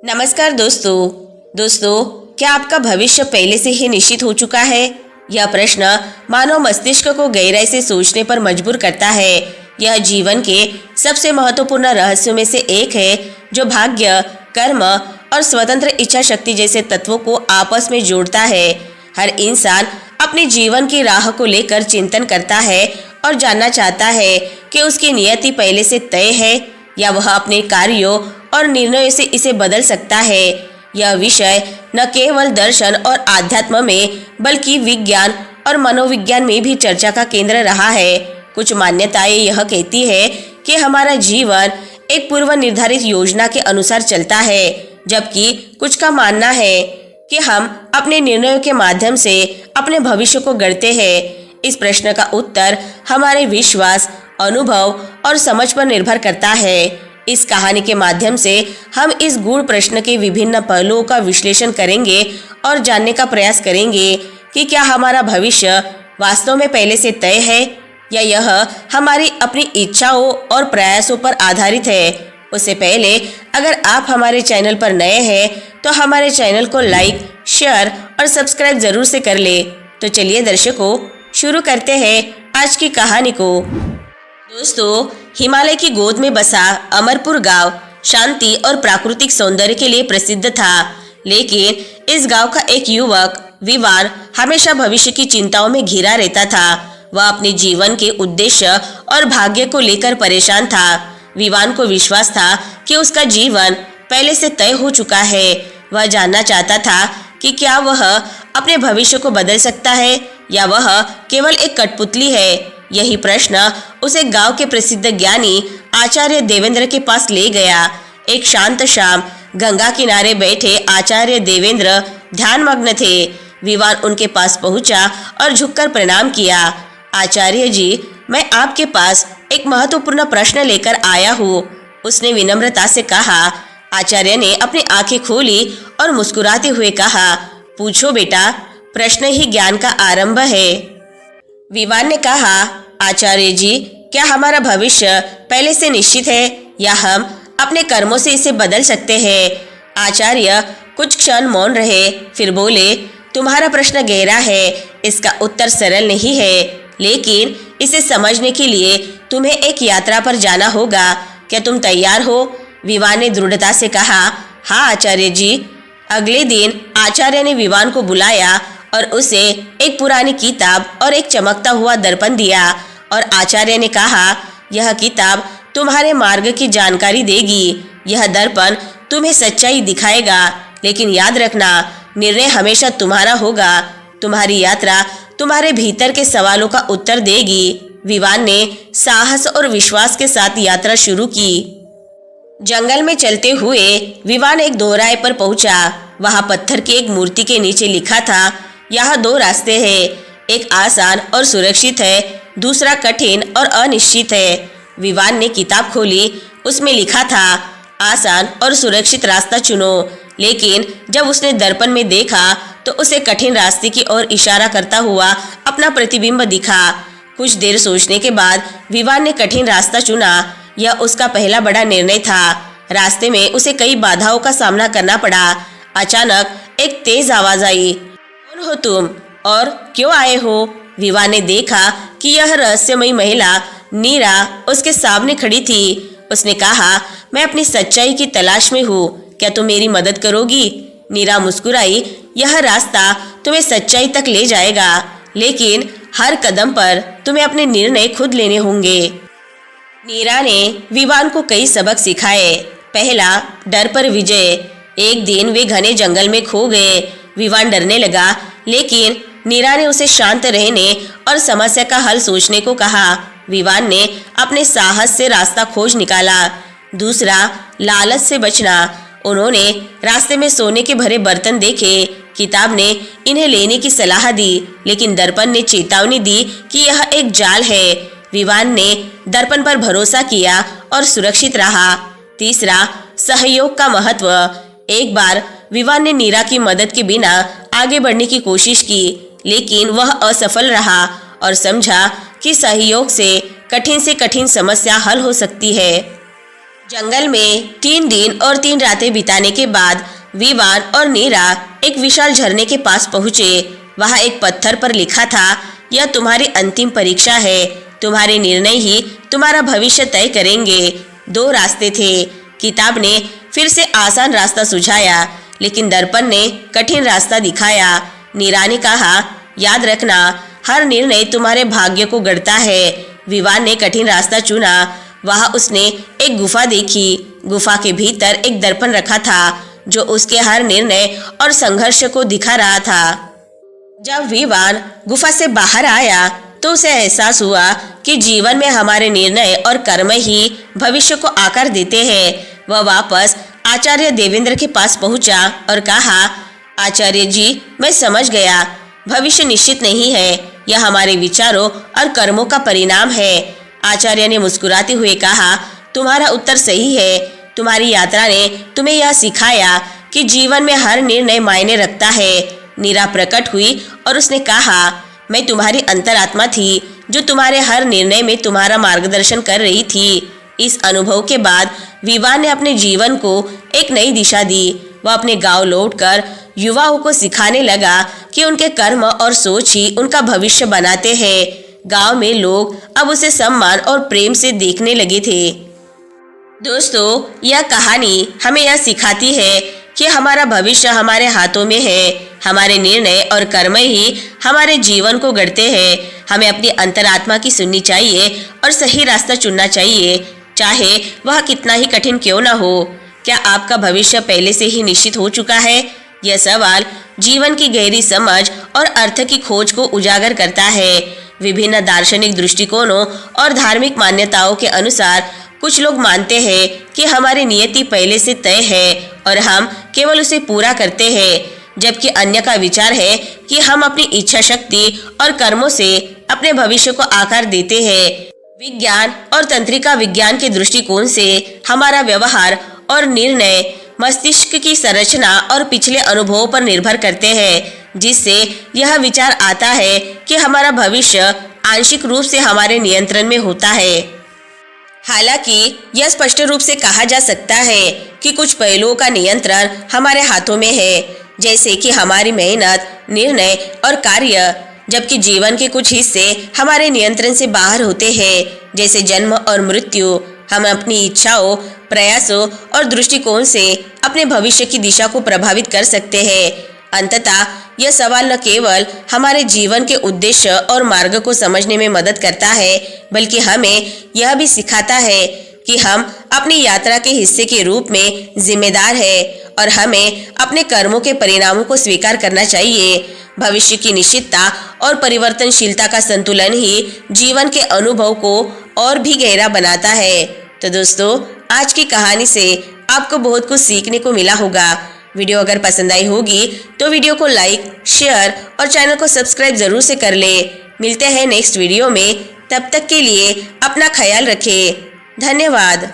नमस्कार दोस्तों, क्या आपका भविष्य पहले से ही निश्चित हो चुका है? यह प्रश्न मानव मस्तिष्क को गहराई से सोचने पर मजबूर करता है। यह जीवन के सबसे महत्वपूर्ण रहस्यों में से एक है, जो भाग्य, कर्म और स्वतंत्र इच्छा शक्ति जैसे तत्वों को आपस में जोड़ता है। हर इंसान अपने जीवन की राह को लेकर चिंतन करता है और जानना चाहता है कि उसकी नियति पहले से तय है या वह अपने कार्यों और निर्णयों से इसे बदल सकता है। यह विषय न केवल दर्शन और आध्यात्म में बल्कि विज्ञान और मनोविज्ञान में भी चर्चा का केंद्र रहा है। कुछ मान्यताएं यह कहती है कि हमारा जीवन एक पूर्व निर्धारित योजना के अनुसार चलता है, जबकि कुछ का मानना है कि हम अपने निर्णयों के माध्यम से अपने भविष्य को गढ़ते हैं। इस प्रश्न का उत्तर हमारे विश्वास, अनुभव और समझ पर निर्भर करता है। इस कहानी के माध्यम से हम इस गूढ़ प्रश्न के विभिन्न पहलुओं का विश्लेषण करेंगे और जानने का प्रयास करेंगे कि क्या हमारा भविष्य वास्तव में पहले से तय है या यह हमारी अपनी इच्छाओं और प्रयासों पर आधारित है। उससे पहले अगर आप हमारे चैनल पर नए हैं तो हमारे चैनल को लाइक, शेयर और सब्सक्राइब जरूर से कर ले। तो चलिए दर्शकों, शुरू करते हैं आज की कहानी को। दोस्तों, हिमालय की गोद में बसा अमरपुर गांव शांति और प्राकृतिक सौंदर्य के लिए प्रसिद्ध था, लेकिन इस गांव का एक युवक विवान हमेशा भविष्य की चिंताओं में घिरा रहता था। वह अपने जीवन के उद्देश्य और भाग्य को लेकर परेशान था। विवान को विश्वास था कि उसका जीवन पहले से तय हो चुका है। वह जानना चाहता था कि क्या वह अपने भविष्य को बदल सकता है या वह केवल एक कठपुतली है। यही प्रश्न उसे गांव के प्रसिद्ध ज्ञानी आचार्य देवेंद्र के पास ले गया। एक शांत शाम गंगा किनारे बैठे आचार्य देवेंद्र ध्यानमग्न थे। विवान उनके पास पहुंचा और झुककर प्रणाम किया। आचार्य जी, मैं आपके पास एक महत्वपूर्ण प्रश्न लेकर आया हूँ, उसने विनम्रता से कहा। आचार्य ने अपनी आंखें खोली और मुस्कुराते हुए कहा, पूछो बेटा, प्रश्न ही ज्ञान का आरंभ है। विवान ने कहा, आचार्य जी, क्या हमारा भविष्य पहले से निश्चित है या हम अपने कर्मों से इसे बदल सकते हैं? आचार्य कुछ क्षण मौन रहे, फिर बोले, तुम्हारा प्रश्न गहरा है। इसका उत्तर सरल नहीं है, लेकिन इसे समझने के लिए तुम्हें एक यात्रा पर जाना होगा। क्या तुम तैयार हो? विवान ने दृढ़ता से कहा, हाँ आचार्य जी। अगले दिन आचार्य ने विवान को बुलाया और उसे एक पुरानी किताब और एक चमकता हुआ दर्पण दिया और आचार्य ने कहा, यह किताब तुम्हारे मार्ग की जानकारी देगी। यह दर्पण तुम्हें सच्चाई दिखाएगा, लेकिन याद रखना, निर्णय हमेशा तुम्हारा होगा। तुम्हारी यात्रा तुम्हारे भीतर के सवालों का उत्तर देगी। विवान ने साहस और विश्वास के साथ यात्रा शुरू की। जंगल में चलते हुए विवान एक दोहराए पर पहुंचा। वहां पत्थर की एक मूर्ति के नीचे लिखा था, यहाँ दो रास्ते हैं, एक आसान और सुरक्षित है, दूसरा कठिन और अनिश्चित है। विवान ने किताब खोली। उसमें लिखा था, आसान और सुरक्षित रास्ता चुनो। लेकिन जब उसने दर्पण में देखा तो उसे कठिन रास्ते की ओर इशारा करता हुआ अपना प्रतिबिंब दिखा। कुछ देर सोचने के बाद विवान ने कठिन रास्ता चुना। यह उसका पहला बड़ा निर्णय था। रास्ते में उसे कई बाधाओं का सामना करना पड़ा। अचानक एक तेज आवाज आई, कौन हो तुम और क्यों आए हो? विवान ने देखा कि यह रहस्यमयी महिला नीरा उसके सामने खड़ी थी। उसने कहा, मैं अपनी सच्चाई की तलाश में हूँ, क्या तुम मेरी मदद करोगी? नीरा मुस्कुराई, यह रास्ता तुम्हें सच्चाई तक ले जाएगा, लेकिन हर कदम पर तुम्हें अपने निर्णय खुद लेने होंगे। नीरा ने विवान को कई सबक सिखाए। पहला, डर पर विजय। एक दिन वे घने जंगल में खो गए। विवान डरने लगा, लेकिन नीरा ने उसे शांत रहने और समस्या का हल सोचने को कहा। विवान ने अपने साहस से रास्ता खोज निकाला। दूसरा, लालच से बचना। उन्होंने रास्ते में सोने के भरे बर्तन देखे। किताब ने इन्हें लेने की सलाह दी, लेकिन दर्पण ने चेतावनी दी कि यह एक जाल है। विवान ने दर्पण पर भरोसा किया और सुरक्षित रहा। तीसरा, सहयोग का महत्व। एक बार विवान ने नीरा की मदद के बिना आगे बढ़ने की कोशिश की, लेकिन वह असफल रहा और समझा कि सहयोग से कठिन समस्या हल हो सकती है। जंगल में 3 दिन और 3 रातें बिताने के बाद विवान और नीरा एक विशाल झरने के पास पहुंचे। वहां एक पत्थर पर लिखा था, यह तुम्हारी अंतिम परीक्षा है, तुम्हारे निर्णय ही तुम्हारा भविष्य तय करेंगे। 2 रास्ते थे। किताब ने फिर से आसान रास्ता सुझाया, लेकिन दर्पण ने कठिन रास्ता दिखाया। नीरा ने कहा, याद रखना, हर निर्णय तुम्हारे भाग्य को गढ़ता है। विवान ने कठिन रास्ता चुना। वहां उसने एक गुफा देखी। गुफा के भीतर एक दर्पण रखा था जो उसके हर निर्णय और संघर्ष को दिखा रहा था। जब विवान गुफा से बाहर आया तो उसे एहसास हुआ कि जीवन में हमारे निर्णय और कर्म ही भविष्य को आकार देते हैं। वह वापस आचार्य देवेंद्र के पास पहुंचा और कहा, आचार्य जी, मैं समझ गया, भविष्य निश्चित नहीं है, यह हमारे विचारों और कर्मों का परिणाम है। आचार्य ने मुस्कुराते हुए कहा, तुम्हारा उत्तर सही है। तुम्हारी यात्रा ने तुम्हें यह सिखाया कि जीवन में हर निर्णय मायने रखता है। नीरा प्रकट हुई और उसने कहा, मैं तुम्हारी अंतरात्मा थी जो तुम्हारे हर निर्णय में तुम्हारा मार्गदर्शन कर रही थी। इस अनुभव के बाद विवान ने अपने जीवन को एक नई दिशा दी। वह अपने गांव लौटकर युवाओं को सिखाने लगा कि उनके कर्म और सोच ही उनका भविष्य बनाते हैं। गांव में लोग अब उसे सम्मान और प्रेम से देखने लगे थे। दोस्तों, यह कहानी हमें यह सिखाती है कि हमारा भविष्य हमारे हाथों में है। हमारे निर्णय और कर्म ही हमारे जीवन को गढ़ते हैं। हमें अपनी अंतरात्मा की सुननी चाहिए और सही रास्ता चुनना चाहिए, चाहे वह कितना ही कठिन क्यों न हो। क्या आपका भविष्य पहले से ही निश्चित हो चुका है? यह सवाल जीवन की गहरी समझ और अर्थ की खोज को उजागर करता है। विभिन्न दार्शनिक दृष्टिकोणों और धार्मिक मान्यताओं के अनुसार कुछ लोग मानते हैं कि हमारी नियति पहले से तय है और हम केवल उसे पूरा करते हैं, जबकि अन्य का विचार है कि हम अपनी इच्छा शक्ति और कर्मों से अपने भविष्य को आकार देते हैं। विज्ञान और तंत्रिका विज्ञान के दृष्टिकोण से हमारा व्यवहार और निर्णय मस्तिष्क की संरचना और पिछले अनुभवों पर निर्भर करते हैं, जिससे यह विचार आता है कि हमारा भविष्य आंशिक रूप से हमारे नियंत्रण में होता है। हालांकि यह स्पष्ट रूप से कहा जा सकता है कि कुछ पहलुओं का नियंत्रण हमारे हाथों में है, जैसे कि हमारी मेहनत, निर्णय और कार्य, जबकि जीवन के कुछ हिस्से हमारे नियंत्रण से बाहर होते हैं, जैसे जन्म और मृत्यु। हम अपनी इच्छाओं, प्रयासों और दृष्टिकोण से अपने भविष्य की दिशा को प्रभावित कर सकते हैं। अंततः यह सवाल न केवल हमारे जीवन के उद्देश्य और मार्ग को समझने में मदद करता है, बल्कि हमें यह भी सिखाता है कि हम अपनी यात्रा के हिस्से के रूप में जिम्मेदार हैं और हमें अपने कर्मों के परिणामों को स्वीकार करना चाहिए। भविष्य की निश्चितता और परिवर्तनशीलता का संतुलन ही जीवन के अनुभव को और भी गहरा बनाता है। तो दोस्तों, आज की कहानी से आपको बहुत कुछ सीखने को मिला होगा। वीडियो अगर पसंद आई होगी तो वीडियो को लाइक, शेयर और चैनल को सब्सक्राइब जरूर से कर ले। मिलते हैं नेक्स्ट वीडियो में, तब तक के लिए अपना ख्याल रखें। धन्यवाद।